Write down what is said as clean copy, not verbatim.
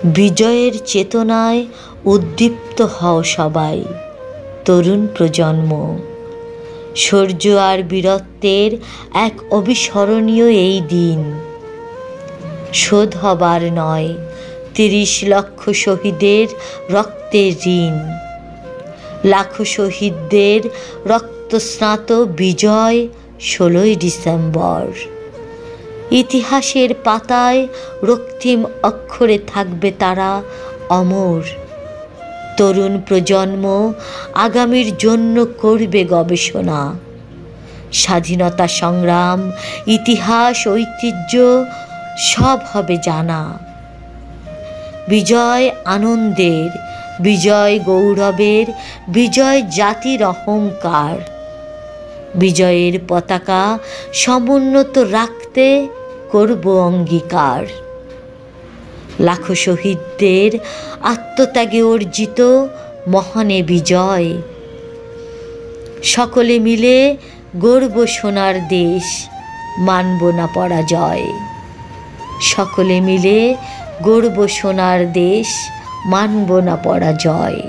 বিজয়ের চেতনায় উদ্দীপ্ত হও সবাই, তরুণ প্রজন্ম। শৌর্য আর বীরত্বের এক অবিস্মরণীয় এই দিন। শোধ হবার নয় ৩০ লক্ষ শহীদের রক্তের ঋণ। লাখো শহীদদের রক্তস্নাত বিজয় ১৬ই ডিসেম্বর। ইতিহাসের পাতায় রক্তিম অক্ষরে থাকবে তারা অমর। তরুণ প্রজন্ম আগামীর জন্য করবে গবেষণা। স্বাধীনতা সংগ্রাম, ইতিহাস, ঐতিহ্য সব হবে জানা। বিজয় আনন্দের, বিজয় গৌরবের, বিজয় জাতির অহংকার। বিজয়ের পতাকা সমুন্নত রাখতে করব অঙ্গীকার। লাখো শহীদদের আত্মত্যাগে অর্জিত মহান এ বিজয়। সকলে মিলে গড়ব সোনার দেশ, মানব না পরাজয়। সকলে মিলে গড়ব সোনার দেশ, মানব না পরাজয়।